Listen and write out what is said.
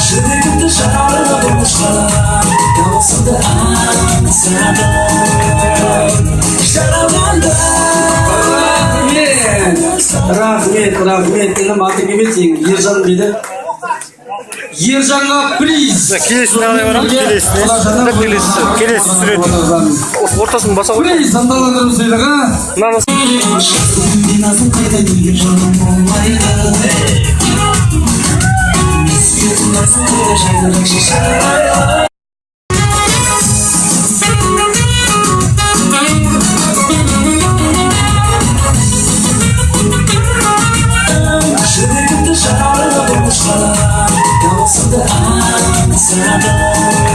Жүрегімді жарып ұшқалап дауысымды аңсадым жаралғанда рахмет інім аты кім еді сенің ержан дейді ержанға плиз келесіне қалай барамыз келесі суретін ортасын баса ғой плиз ынталандырып сыйлығы назым қайда неге жаным болмайды жүрегімді жарып ұшқалап дауысымды аңсадым